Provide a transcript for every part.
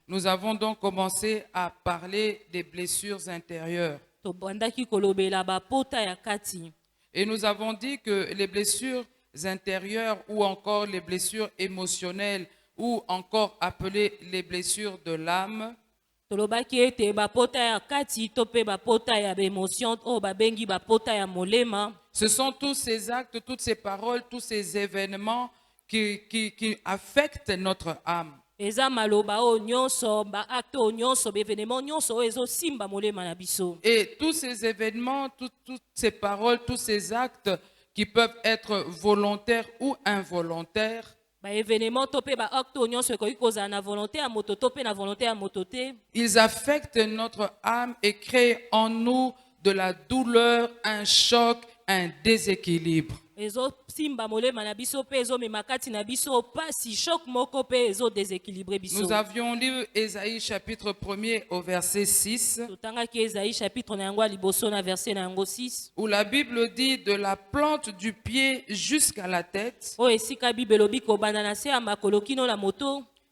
Nous avons donc commencé à parler des blessures intérieures. Et nous avons dit que les blessures intérieures ou encore les blessures émotionnelles ou encore appelées les blessures de l'âme, ce sont tous ces actes, toutes ces paroles, tous ces événements qui affectent notre âme. Et tous ces événements, toutes ces paroles, tous ces actes qui peuvent être volontaires ou involontaires, ils affectent notre âme et créent en nous de la douleur, un choc, un déséquilibre. Nous avions lu Ésaïe chapitre 1er au verset 6, où la Bible dit de la plante du pied jusqu'à la tête,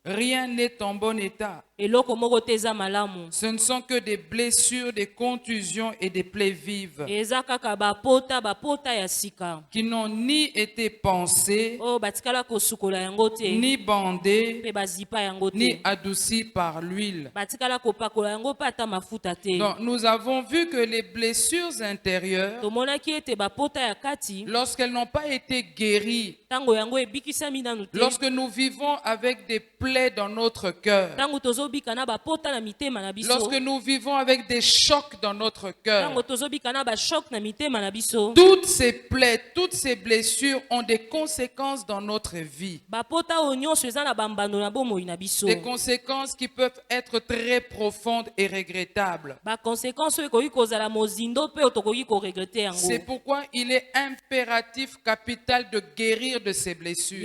rien n'est en bon état. Ce ne sont que des blessures, des contusions et des plaies vives qui n'ont ni été pensées, ni bandées, ni adoucies par l'huile. Donc, nous avons vu que les blessures intérieures, lorsqu'elles n'ont pas été guéries, lorsque nous vivons avec des plaies dans notre cœur, lorsque nous vivons avec des chocs dans notre cœur, toutes ces plaies, toutes ces blessures ont des conséquences dans notre vie. Des conséquences qui peuvent être très profondes et regrettables. C'est pourquoi il est impératif capital de guérir de ces blessures.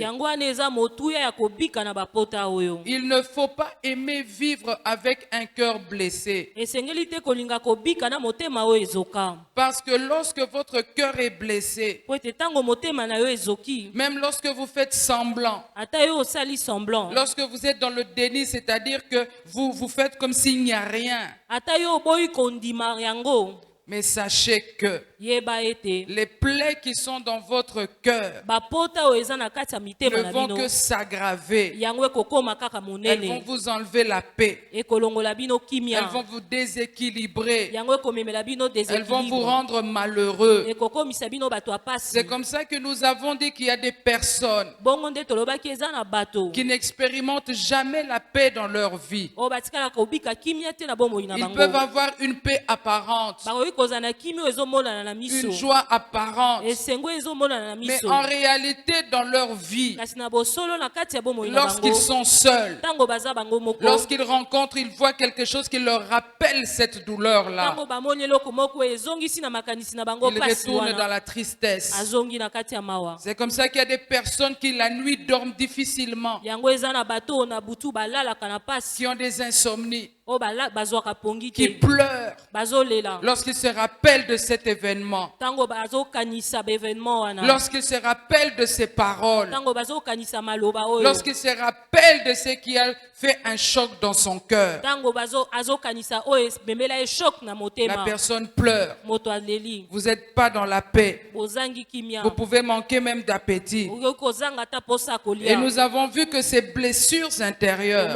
Il ne faut pas aimer vivre avec un cœur blessé. Parce que lorsque votre cœur est blessé, même lorsque vous faites semblant, lorsque vous êtes dans le déni, c'est-à-dire que vous faites comme s'il n'y a rien, mais sachez que les plaies qui sont dans votre cœur ne vont que s'aggraver. Elles vont vous enlever la paix. Elles vont vous déséquilibrer. Elles vont vous rendre malheureux. C'est comme ça que nous avons dit qu'il y a des personnes qui n'expérimentent jamais la paix dans leur vie. Ils peuvent avoir une paix apparente, une joie apparente, mais en réalité dans leur vie, lorsqu'ils sont seuls, lorsqu'ils rencontrent, ils voient quelque chose qui leur rappelle cette douleur-là, ils retournent dans la tristesse. C'est comme ça qu'il y a des personnes qui la nuit dorment difficilement, qui ont des insomnies, qui pleurent lorsqu'ils se rappellent de cet événement, lorsqu'ils se rappellent de ces paroles, lorsqu'ils se rappellent de ce qui a fait un choc dans son cœur. La personne pleure. Vous n'êtes pas dans la paix. Vous pouvez manquer même d'appétit. Et nous avons vu que ces blessures intérieures,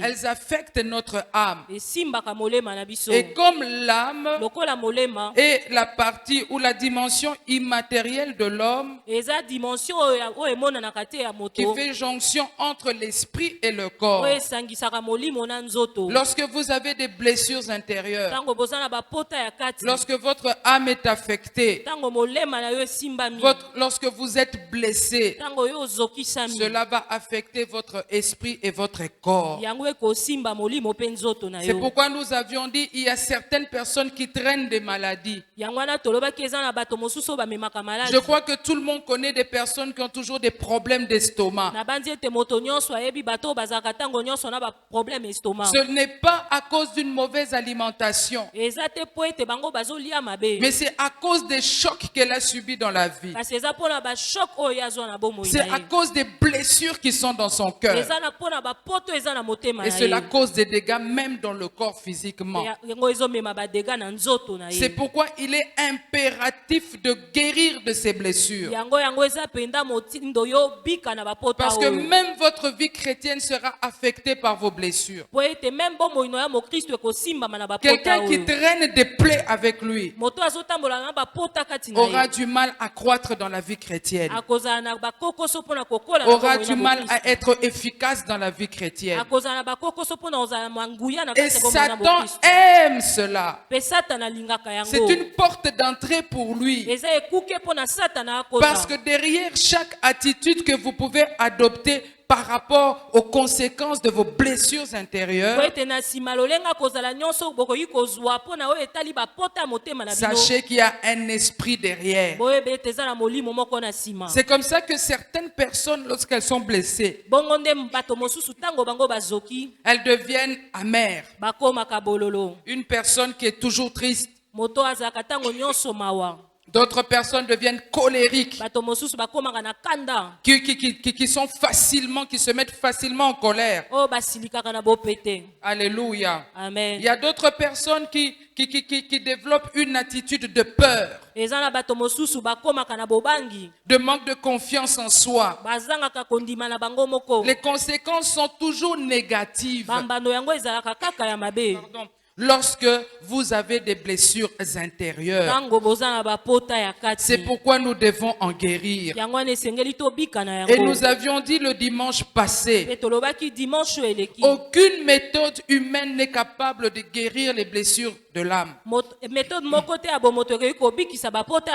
elles affectent notre âme. Et comme l'âme est la partie ou la dimension immatérielle de l'homme qui fait jonction entre l'esprit et le corps, lorsque vous avez des blessures intérieures, lorsque votre âme est affectée, lorsque vous êtes blessé, cela va affecter votre esprit et votre corps. C'est pourquoi nous avions dit il y a certaines personnes qui traînent des maladies. Je crois que tout le monde connaît des personnes qui ont toujours des problèmes d'estomac. Ce n'est pas à cause d'une mauvaise alimentation, mais c'est à cause des chocs qu'elle a subis dans la vie. C'est à cause des blessures qui sont dans son cœur. Et cela cause des dégâts même dans le corps physiquement. C'est pourquoi il est impératif de guérir de ces blessures. Parce que même votre vie chrétienne sera affectée par vos blessures. Quelqu'un qui traîne des plaies avec lui aura du mal à croître dans la vie chrétienne. Aura du mal à être efficace dans la vie chrétienne. Et Satan aime cela. C'est une porte d'entrée pour lui. Parce que derrière chaque attitude que vous pouvez adopter par rapport aux conséquences de vos blessures intérieures, sachez qu'il y a un esprit derrière. C'est comme ça que certaines personnes, lorsqu'elles sont blessées, elles deviennent amères. Une personne qui est toujours triste, d'autres personnes deviennent colériques, qui sont facilement, qui se mettent facilement en colère. Alléluia. Amen. Il y a d'autres personnes qui développent une attitude de peur, de manque de confiance en soi. Les conséquences sont toujours négatives. Pardon. Lorsque vous avez des blessures intérieures, c'est pourquoi nous devons en guérir. Et nous avions dit le dimanche passé, aucune méthode humaine n'est capable de guérir les blessures de l'âme.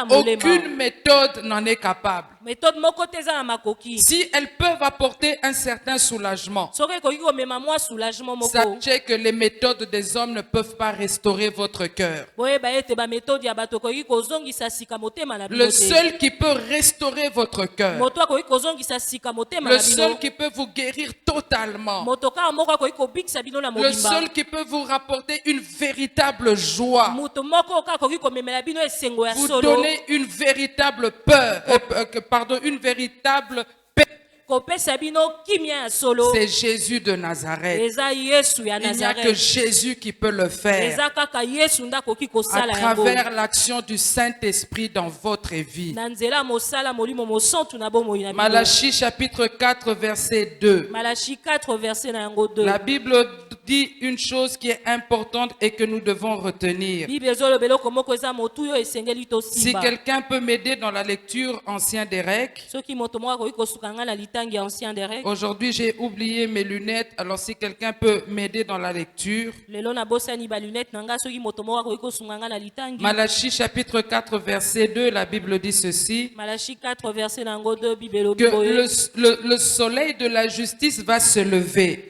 Aucune méthode n'en est capable. Si elles peuvent apporter un certain soulagement, sachez que les méthodes des hommes ne peuvent pas restaurer votre cœur. Le seul qui peut restaurer votre cœur, le seul qui peut vous guérir totalement, le seul qui peut vous rapporter une véritable joie, vous donner une véritable peur, une véritable paix, c'est Jésus de Nazareth. Il n'y a que Jésus qui peut le faire à travers l'action du Saint-Esprit dans votre vie. Malachie chapitre 4 verset 2. La Bible dit une chose qui est importante et que nous devons retenir. Si quelqu'un peut m'aider dans la lecture ancien Derek. Aujourd'hui, j'ai oublié mes lunettes. Alors, si quelqu'un peut m'aider dans la lecture. Malachie chapitre 4, verset 2, la Bible dit ceci. Que le soleil de la justice va se lever.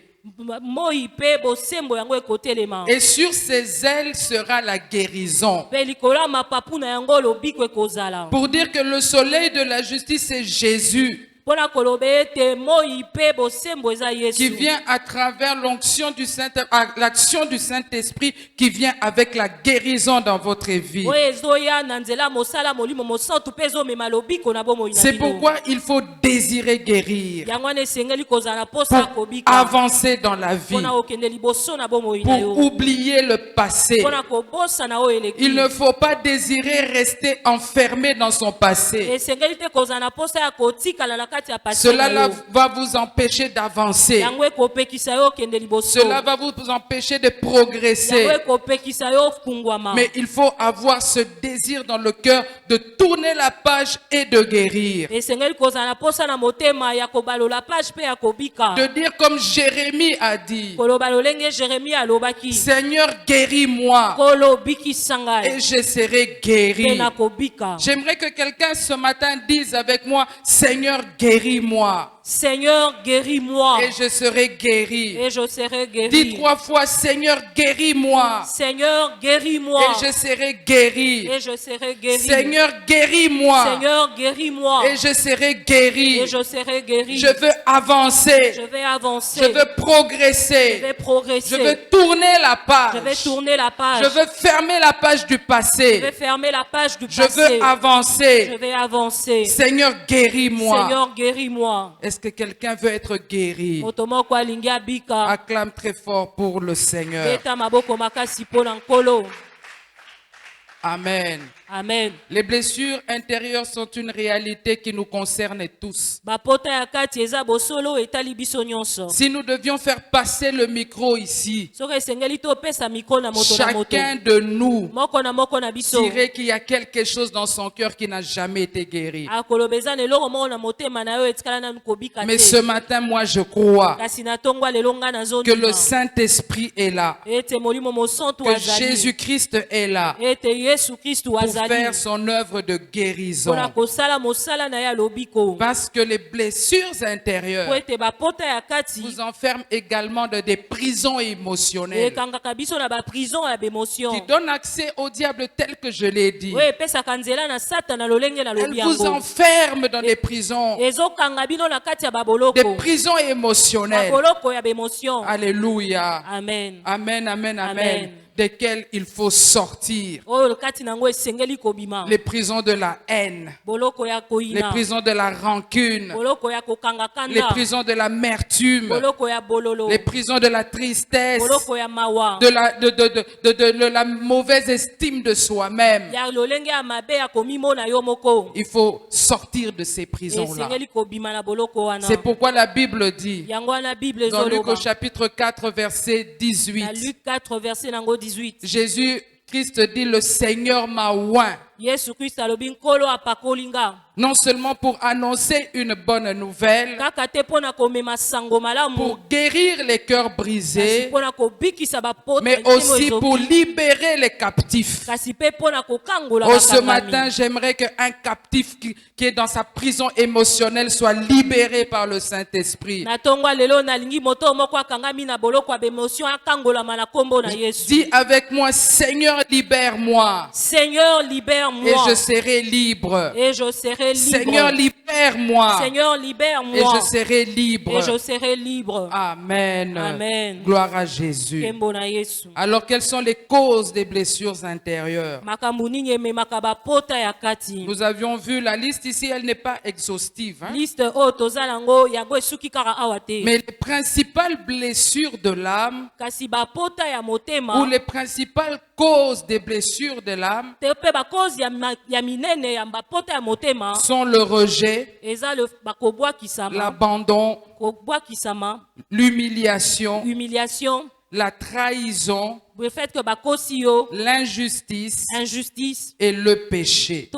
Et sur ses ailes sera la guérison. Pour dire que le soleil de la justice, c'est Jésus, qui vient à travers l'action du Saint-Esprit, qui vient avec la guérison dans votre vie. C'est pourquoi il faut désirer guérir pour avancer dans la vie, pour oublier le passé. Il ne faut pas désirer rester enfermé dans son passé. Cela va vous empêcher d'avancer. Cela va vous empêcher de progresser. Mais il faut avoir ce désir dans le cœur de tourner la page et de guérir. De dire comme Jérémie a dit, Seigneur, guéris-moi et je serai guéri. J'aimerais que quelqu'un ce matin dise avec moi, Seigneur, guéris-moi. Seigneur, guéris-moi. Et je serai guéri. Et je serai guéri. Dis 3 fois, Seigneur, guéris-moi. Seigneur, guéris-moi. Et je serai guéri. Et je serai guéri. Seigneur, guéris-moi. Seigneur, guéris-moi. Et je serai guéri. Et je serai guéri. Je veux avancer. Je vais avancer. Je veux progresser. Je vais progresser. Je veux tourner la page. Je vais tourner la page. Je veux fermer la page du passé. Je vais fermer la page du Je passé. veux avancer. Je vais avancer. Seigneur, guéris-moi. Seigneur, guéris-moi. Est-ce que quelqu'un veut être guéri? Acclame très fort pour le Seigneur. Amen. Amen. Les blessures intérieures sont une réalité qui nous concerne tous. Si nous devions faire passer le micro ici, chacun de nous dirait qu'il y a quelque chose dans son cœur qui n'a jamais été guéri. Mais ce matin, moi je crois que le Saint-Esprit est là, que Jésus-Christ est là pour faire son œuvre de guérison. Parce que les blessures intérieures vous enferment également dans des prisons émotionnelles qui donnent accès au diable tel que je l'ai dit. Elles vous enferment dans des prisons émotionnelles. Alléluia. Amen. Amen, amen, amen. Desquelles il faut sortir. Les prisons de la haine, les prisons de la rancune, les prisons de l'amertume, les prisons de la tristesse, de la mauvaise estime de soi-même. Il faut sortir de ces prisons-là. C'est pourquoi la Bible dit, dans Luc au chapitre 4, verset 18, Jésus-Christ dit, le Seigneur m'a oint. Non seulement pour annoncer une bonne nouvelle, pour guérir les cœurs brisés, mais aussi pour libérer les captifs. Oh, ce matin, j'aimerais qu'un captif qui est dans sa prison émotionnelle soit libéré par le Saint-Esprit. Dis avec moi, Seigneur, libère-moi. Seigneur, libère-moi. Et je serai libre. Et je serai libre. Seigneur, libère-moi. Seigneur, libère-moi. Et je serai libre. Et je serai libre. Amen. Amen. Gloire à Jésus. Alors, quelles sont les causes des blessures intérieures? Nous avions vu la liste ici, elle n'est pas exhaustive. Hein? Mais les principales blessures de l'âme, ou les principales causes des blessures de l'âme, sont le rejet, l'abandon, l'humiliation, la trahison, l'injustice et le péché.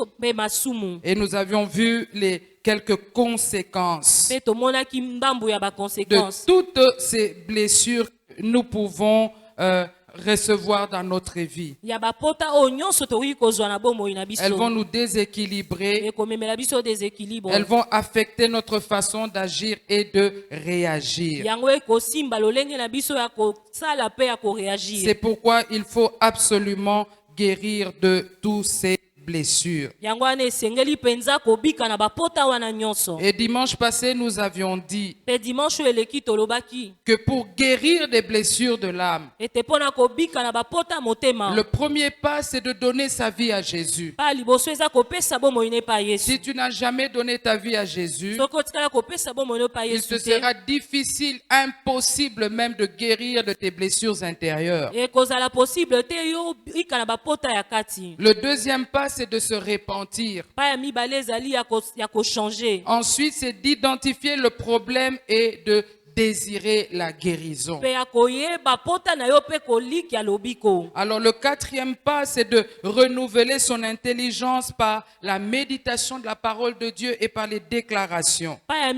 Et nous avions vu les quelques conséquences de toutes ces blessures que nous pouvons recevoir dans notre vie. Elles vont nous déséquilibrer. Elles vont affecter notre façon d'agir et de réagir. C'est pourquoi il faut absolument guérir de tous ces blessures. Et dimanche passé, nous avions dit que pour guérir des blessures de l'âme, le premier pas, c'est de donner sa vie à Jésus. Si tu n'as jamais donné ta vie à Jésus, il te sera difficile, impossible même de guérir de tes blessures intérieures. Le deuxième pas, c'est de se repentir. Ensuite, c'est d'identifier le problème et de désirer la guérison. Alors le quatrième pas, c'est de renouveler son intelligence par la méditation de la parole de Dieu et par les déclarations. Dans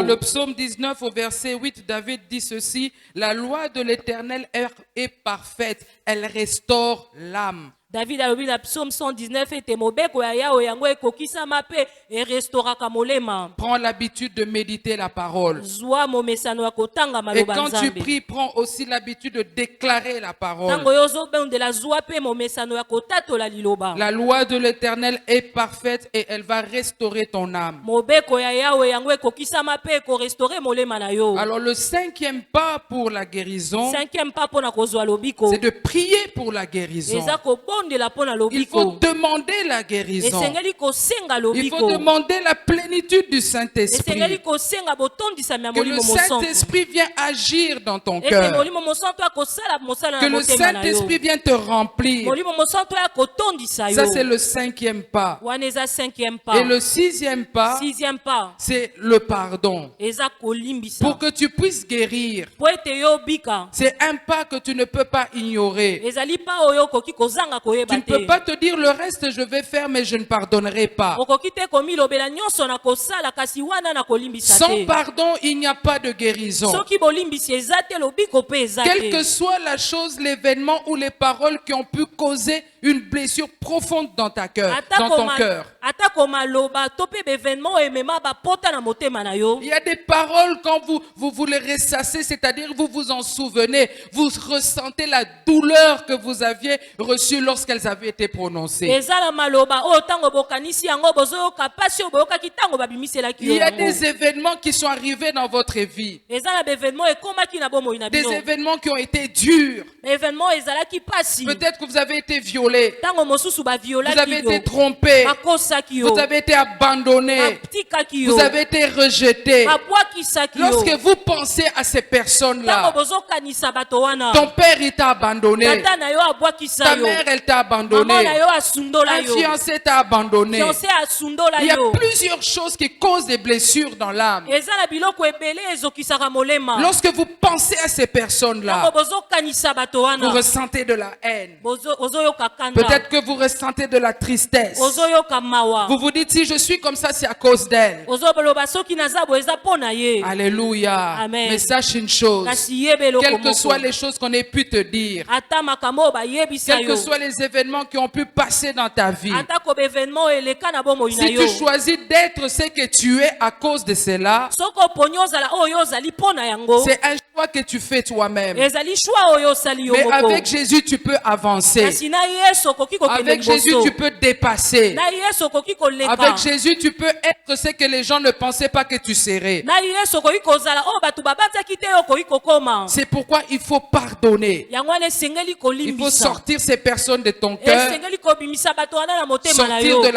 le psaume 19 au verset 8, David dit ceci: la loi de l'Éternel est parfaite, elle restaure l'âme. David a dit dans Psaume 119 ete mobeko ya Yawe yango ekokisama pe e restauraka molema. Prends l'habitude de méditer la parole. Zwa mo mesano ya kotanga Et maloba quand tu Nzambe. pries, prends aussi l'habitude de déclarer la parole. Tango yozo bendela zwa pe mo mesano ya kotatola liloba. La loi de l'Éternel est parfaite et elle va restaurer ton âme. Mobeko ya Yawe yango ekokisama pe ko restaurer molema na yo. Alors le cinquième pas pour la guérison, Cinquième pas pona kozwa lobiko. c'est de prier pour la guérison. Eza ko bondela pona Il lobiko. faut demander la guérison. Esengeli ko senga Il lobiko. faut demander la plénitude du Esengeli Saint-Esprit. ko senga botondisa Que le molimo mosanto. Saint-Esprit vienne agir dans ton Ete cœur. molimo mosanto akosala mosala Que na le motema na yo. Saint-Esprit vienne te remplir. Molimo mosanto akotondisa yo. Ça, c'est le cinquième pas. Wana eza cinquième pas. Et le sixième pas, Sixième pas. c'est le pardon. Eza kolimbisa. Pour que tu puisses guérir, Po ete yo bika. c'est un pas que tu ne peux pas ignorer. Ezali pa oyo koki kozanga Tu koyeba ne peux te. pas te dire le reste je vais faire mais je ne pardonnerai pas. Okoki te komilobela nyonso na kosala kasi wana na kolimbisa Sans te. pardon, il n'y a pas de guérison. Soki bolimbisi eza te lobiko pe eza Quelle que te. soit la chose, l'événement ou les paroles qui ont pu causer une blessure profonde dans ta cœur, dans ton cœur. Atako maloba to pe événement emema ba pota na motema na yo. Il y a des paroles quand vous les ressassez, c'est-à-dire vous vous en souvenez, vous ressentez la douleur que vous aviez reçue lorsqu'elles avaient été prononcées. Eza la maloba o tango bokanisi yango bozo kapasi o boyoka kitango babimiselaki Il yo. y a des événements qui sont arrivés dans votre vie, Eza la événement ekomaki na bomoi na des bino. événements qui ont été durs. Événement ezalaki pasi. Peut-être que vous avez été violé, Tango mosusu ba violaki vous avez yo. été trompé, Bakosaki yo. vous avez été abandonné, Batikaki yo. vous avez été rejeté. Babwakisaki yo. Lorsque vous pensez à ces Tango personnes-là, bozokanisa bato wana. ton père il t'a abandonné, Tata na yo abwakisa ta yo. mère elle t'a Maman abandonné, na yo asundola un yo. fiancé t'a abandonné. Fiancé asundola Il y a yo. plusieurs choses qui causent des blessures dans l'âme. Eza na biloko ebele ezokisaka molema. Lorsque vous pensez à ces Tango personnes-là, bozokanisa bato vous wana. ressentez de la haine. Ozoyoka kanda. Peut-être que vous ressentez de la tristesse. Ozoyoka mawa. Vous vous dites, si je suis comme ça, c'est à cause d'elle. Ozoboloba soki naza bo eza pona ye. Alléluia. Amen. Mais sache une chose, Kasi yebe eloko quelles que moko. soient les choses qu'on ait pu te dire, Ata makambo bayebisa quels que yo. soient les événements qui ont pu passer dans ta vie, Ata ko événement eleka na bomoi na si yo. tu choisis d'être ce que tu es à cause de cela, Soko ponyo ozala oyo ozali pona yango. c'est un choix que tu fais toi-même. Ezali choix oyo osali yo Mais moko. avec Jésus, tu peux avancer. Kasi na Yesu okoki kokende Avec Jésus, liboso. tu peux dépasser. Na Yesu okoki koleka. Avec Jésus, tu peux être ce que les gens ne pensaient pas que tu serais. Na Yesu okoki kozala oyo bato babanzaki te okoki kokoma. C'est pourquoi il faut pardonner. Yango wana esengeli Il faut kolimbisa. sortir ces personnes de ton cœur. Esengeli kobimisa bato wana na motema na Sortir yo. de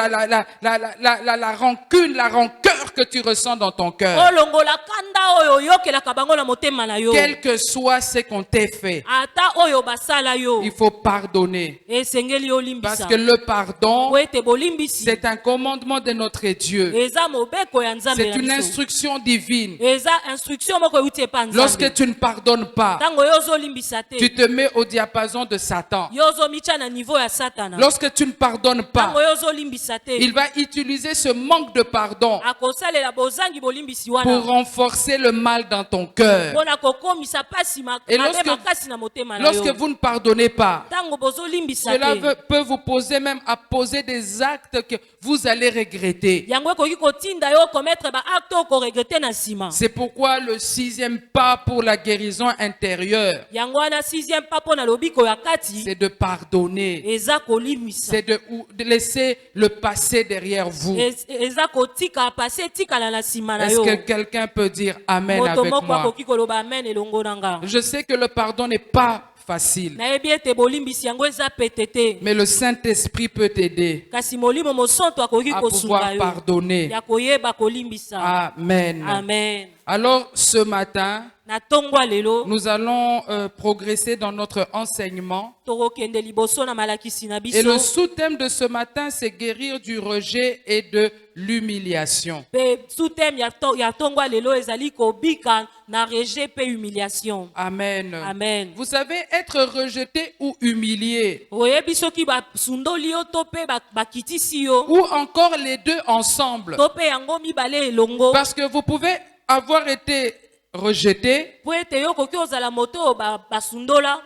la rancune, la rancœur que tu ressens dans ton cœur. Olongola kanda oyo yokelaka bango na motema na yo. Quel que soit ce qu'on t'ait fait, Ata oyo basala yo. il faut pardonner. Esengeli Parce olimbisa. que le pardon, Po ete bolimbisi. c'est un commandement de notre Dieu. Eza mobeko ya Nzambe C'est na une biso. instruction divine. Eza instruction moko euti epa Lorsque Nzambe. tu ne pardonnes pas, Tango yo ozolimbisa te. tu te mets au diapason de Satan. Yo ozomitya na niveau ya Satana. Lorsque tu ne pardonnes pas, Tango yo ozolimbisa te. il va utiliser ce manque de pardon Akosalela bozangi bolimbisi pour wana. renforcer le mal dans ton cœur. Mpona kokomisa pasi Et mabe makasi na motema na lorsque yo. vous ne pardonnez pas, Tango bozolimbisa cela te. peut vous poser même à poser des actes que vous allez regretter. Yango ekoki kotinda yo komettre ba acte okoregrete na nsima. C'est pourquoi le sixième pas pour la guérison intérieure, Yango wana sixième pas mpona lobiko ya kati. c'est de pardonner. Eza kolimbisa. C'est de laisser le passé derrière vous. Eza kotika pase etikala na nsima na Est-ce yo. que quelqu'un peut dire Amen Moto avec moko moi? akoki koloba amen elongo na nga. Je sais que le pardon n'est pas facile, Nayebi ete bolimbisi yango eza pete te. mais le Saint-Esprit peut t'aider Kasi molimo mosonto akoki à kosunga pouvoir yo. pardonner. Ya koyeba kolimbisa. Amen. Amen. Alors, ce matin, Na tongwa lelo nous allons progresser dans notre enseignement. tokokende liboso na malakisi na Et le biso. sous-thème de ce matin, c'est guérir du rejet et de l'humiliation. Pe sous-thème ya tongwa lelo ezali kobika na rejet pe humiliation. Amen. Amen. Vous savez, être rejeté ou humilié, Oyebi soki basundoli yo to pe bakitisi yo ou encore les deux ensemble. to pe yango mibale elongo. Parce que vous pouvez avoir été rejeté,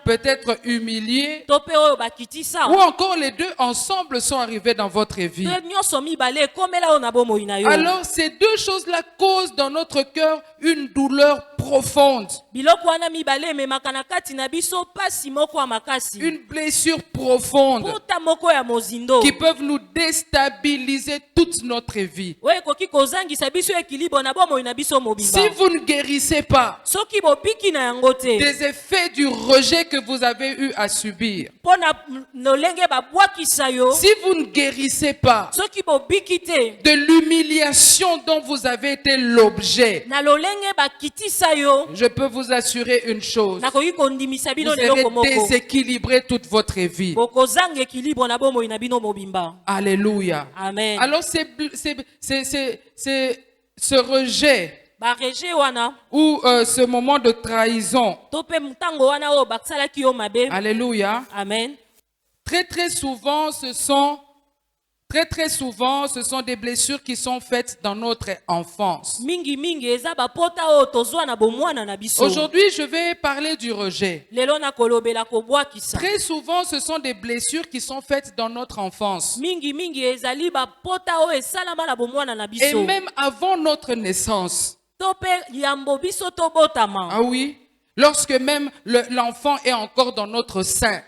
peut-être humilié, ou encore les deux ensemble sont arrivés dans votre vie. Alors ces deux choses-là causent dans notre cœur une douleur profonde, une blessure profonde qui peuvent nous déstabiliser toute notre vie. Si vous ne guérissez pas des effets du rejet que vous avez eu à subir, si vous ne guérissez pas de l'humiliation dont vous avez été l'objet, je peux vous assurer une chose: vous allez déséquilibrer toute votre vie. Alléluia. Amen. Alors ce rejet ou ce moment de trahison, alléluia, amen, très souvent ce sont des blessures qui sont faites dans notre enfance. Aujourd'hui, je vais parler du rejet. Très souvent, ce sont des blessures qui sont faites dans notre enfance. Et même avant notre naissance. Ah oui, lorsque même l'enfant est encore dans notre sein.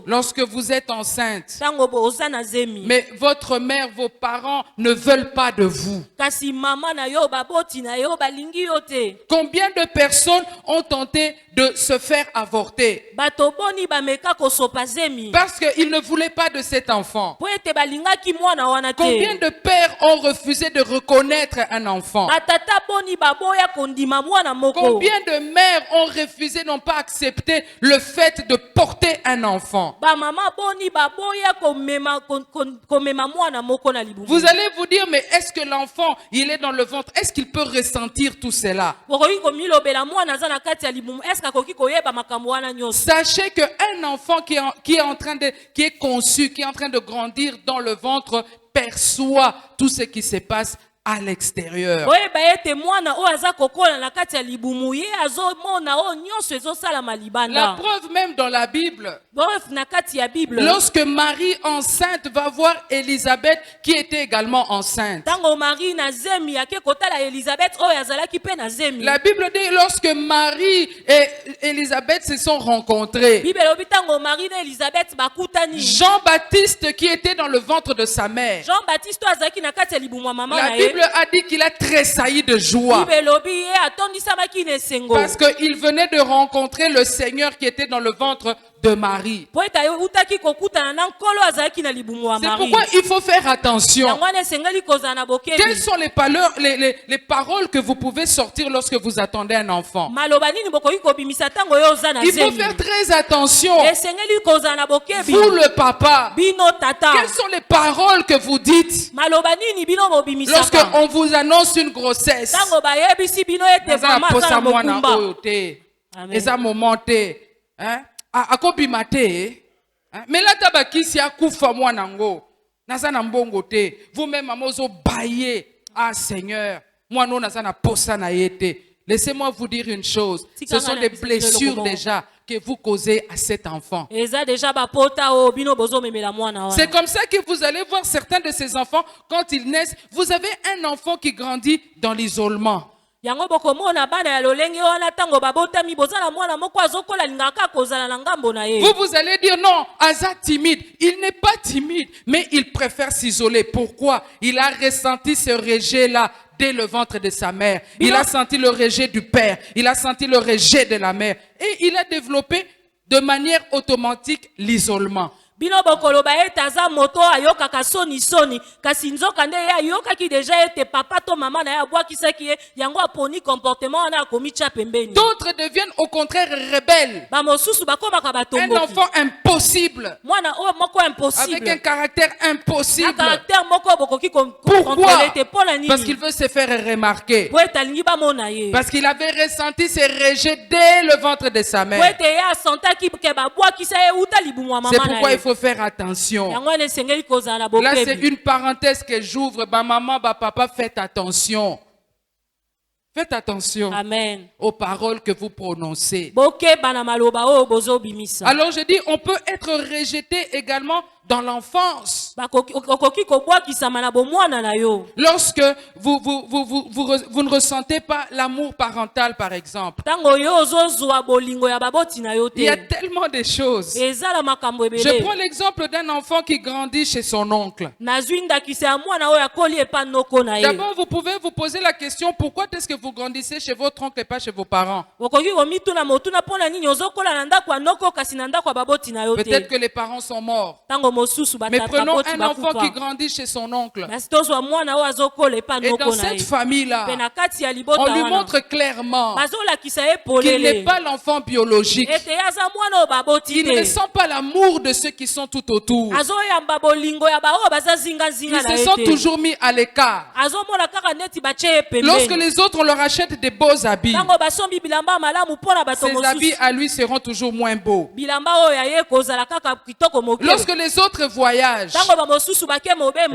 Lorsque vous êtes enceinte, mais votre mère, vos parents ne veulent pas de vous. Combien de personnes ont tenté de se faire avorter parce qu'ils ne voulaient pas de cet enfant? Combien de pères ont refusé de reconnaître un enfant? Combien de mères ont refusé, n'ont pas accepté le fait de porter un enfant? Vous allez vous dire, mais est-ce que l'enfant, il est dans le ventre, est-ce qu'il peut ressentir tout cela? Sachez qu'un enfant qui est conçu, qui est en train de grandir dans le ventre, perçoit tout ce qui se passe à l'extérieur. La preuve même dans la Bible, lorsque Marie enceinte va voir Élisabeth qui était également enceinte. La Bible dit lorsque Marie et Élisabeth se sont rencontrés, Jean-Baptiste qui était dans le ventre de sa mère, la Bible a dit qu'il a tressailli de joie parce qu'il venait de rencontrer le Seigneur qui était dans le ventre de Marie. C'est pourquoi il faut faire attention. Quelles sont les paroles que vous pouvez sortir lorsque vous attendez un enfant? Il faut faire très attention. Vous le papa, quelles sont les paroles que vous dites lorsque on vous annonce une grossesse? Mais là tabakisi akufa mwanango naza na mbongo te, vous-même mamozo baye, ah Seigneur moi non naza na posa na yete. Laissez-moi vous dire une chose, ce sont des blessures déjà que vous causez à cet enfant. C'est comme ça que vous allez voir certains de ces enfants quand ils naissent. Vous avez un enfant qui grandit dans l'isolement. Vous vous allez dire non, Aza timide. Il n'est pas timide, mais il préfère s'isoler. Pourquoi? Il a ressenti ce rejet-là dès le ventre de sa mère. Il a senti le rejet du père. Il a senti le rejet de la mère. Et il a développé de manière automatique l'isolement. Bino bokolo ba etaza moto ayoka kasoni soni kasi nzoka nde ya yoka ki deja ete papa to maman na ya bwa kisaki yango aponi comportement na komicha pembeni. D'autres deviennent au contraire rebelles. Ba mosusu bakoma ka batomboki. Un enfant impossible. Mwana o moko impossible. Avec un caractère impossible. Un caractère moko bokoki contrôler te pola nini. Parce qu'il veut se faire remarquer. Po etalingi ba mona ye. Parce qu'il avait ressenti ses rejets dès le ventre de sa mère. Po ete ya santa ki ke ba bwa kisaye uta libumwa mama na ye. C'est pourquoi il faut faire attention. Là, c'est une parenthèse que j'ouvre. Ba maman, ba papa, faites attention. Faites attention Amen. aux paroles que vous prononcez. Alors je dis, on peut être rejeté également dans l'enfance. Lorsque vous ne ressentez pas l'amour parental, par exemple. Il y a tellement de choses. Je prends l'exemple d'un enfant qui grandit chez son oncle. D'abord, vous pouvez vous poser la question, pourquoi est-ce que vous grandissez chez votre oncle et pas chez vos parents? Peut-être que les parents sont morts. Mais prenons un enfant qui grandit chez son oncle. Et dans cette famille-là, on lui montre clairement qu'il n'est pas l'enfant biologique. Il ne ressent pas l'amour de ceux qui sont tout autour. Ils se sont toujours mis à l'écart. Lorsque les autres, on leur achète des beaux habits, ces habits à lui seront toujours moins beaux. Lorsque les autres voyagent,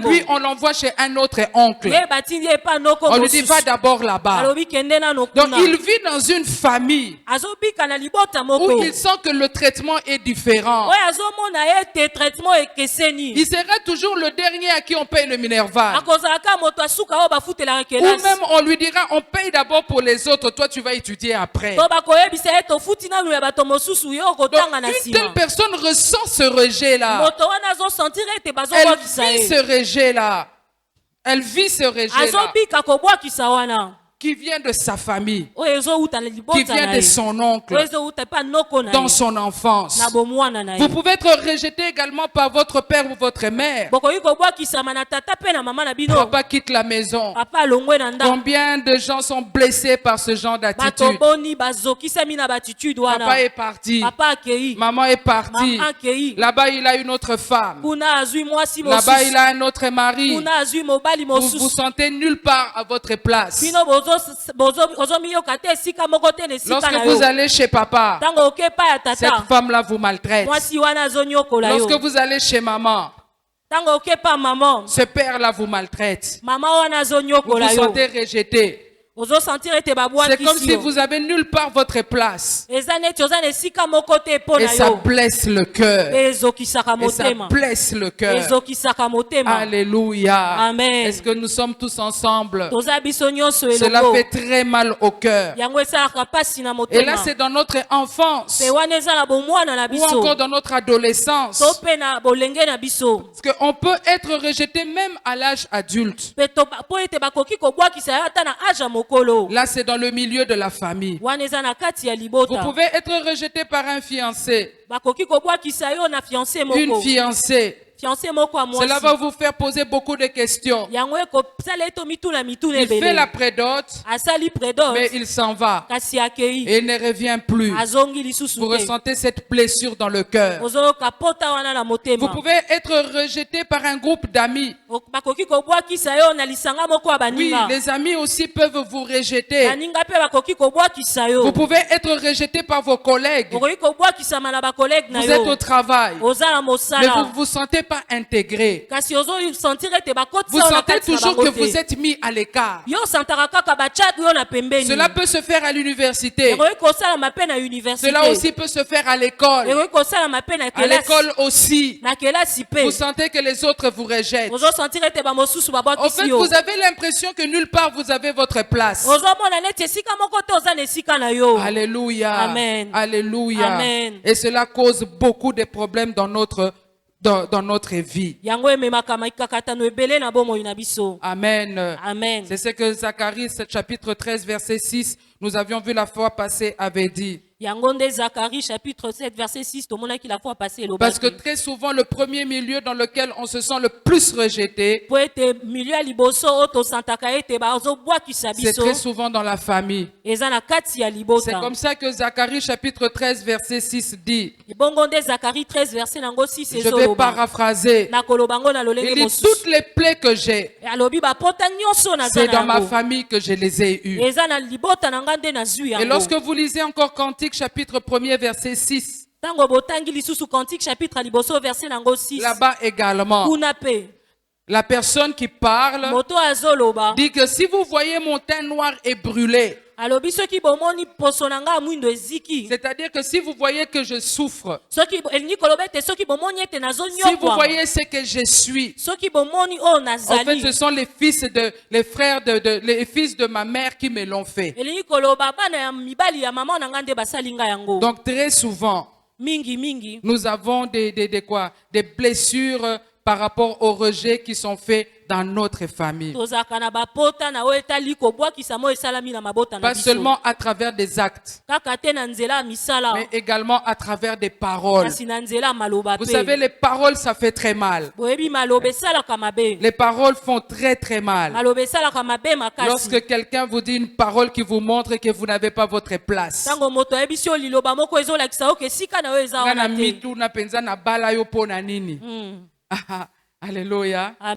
lui, on l'envoie chez un autre oncle. On lui dit, va d'abord là-bas. Donc, il vit dans une famille où il sent que le traitement est différent. Il sera toujours le dernier à qui on paye le minerval. Ou même, on lui dira, on paye d'abord pour les autres, toi, tu vas étudier après. Donc, une telle personne ressent ce rejet-là. Elle vit ce rejet-là. Elle vit ce rejet-là. Qui vient de sa famille, qui vient de son oncle, dans son enfance. Vous pouvez être rejeté également par votre père ou votre mère. Papa quitte la maison. Combien de gens sont blessés par ce genre d'attitude? Papa est parti. Maman est partie. Là-bas, il a une autre femme. Là-bas, il a un autre mari. Vous vous sentez nulle part à votre place. Lorsque vous allez chez papa, cette femme-là vous maltraite. Lorsque vous allez chez maman, ce père-là vous maltraite. Vous vous sentez rejeté. C'est comme si vous avez nulle part votre place. Et ça blesse le cœur. Et ça blesse le cœur. Alléluia. Amen. Est-ce que nous sommes tous ensemble? Cela fait très mal au cœur. Et là, c'est dans notre enfance. Ou encore dans notre adolescence. Parce qu'on peut être rejeté même à l'âge adulte. Là, c'est dans le milieu de la famille. Vous pouvez être rejeté par un fiancé, une fiancée. Cela va vous faire poser beaucoup de questions. Il fait la prédote, mais il s'en va et il ne revient plus. Vous ressentez cette blessure dans le cœur. Vous pouvez être rejeté par un groupe d'amis. Oui, les amis aussi peuvent vous rejeter. Vous pouvez être rejeté par vos collègues. Vous êtes au travail, mais vous vous sentez pas intégré. Vous sentez toujours que vous êtes mis à l'écart. Cela peut se faire à l'université. Cela aussi peut se faire à l'école. À l'école aussi. Vous sentez que les autres vous rejettent. En fait, vous avez l'impression que nulle part vous avez votre place. Alléluia. Amen. Alléluia. Amen. Et cela cause beaucoup de problèmes dans notre vie. Amen. Amen. C'est ce que Zacharie, chapitre 13, verset 6, nous avions vu la fois passée, avait dit. Chapitre 7, verset 6, parce que très souvent, le premier milieu dans lequel on se sent le plus rejeté, c'est très souvent dans la famille. C'est comme ça que Zacharie chapitre 13, verset 6 dit. Je vais paraphraser. Il dit, toutes les plaies que j'ai, c'est dans ma famille que je les ai eues. Et lorsque vous lisez encore Cantique chapitre 1er verset 6, là-bas également, La personne qui parle dit que si vous voyez mon teint noir et brûlé, c'est-à-dire que si vous voyez que je souffre, si vous voyez ce que je suis, en fait ce sont les fils les frères les fils de ma mère qui me l'ont fait. Donc très souvent, nous avons des blessures par rapport aux rejets qui sont faits dans notre famille. Pas seulement à travers des actes, mais également à travers des paroles. Vous savez, les paroles, ça fait très mal. Les paroles font très très mal. Lorsque quelqu'un vous dit une parole qui vous montre que vous n'avez pas votre place. Alléluia.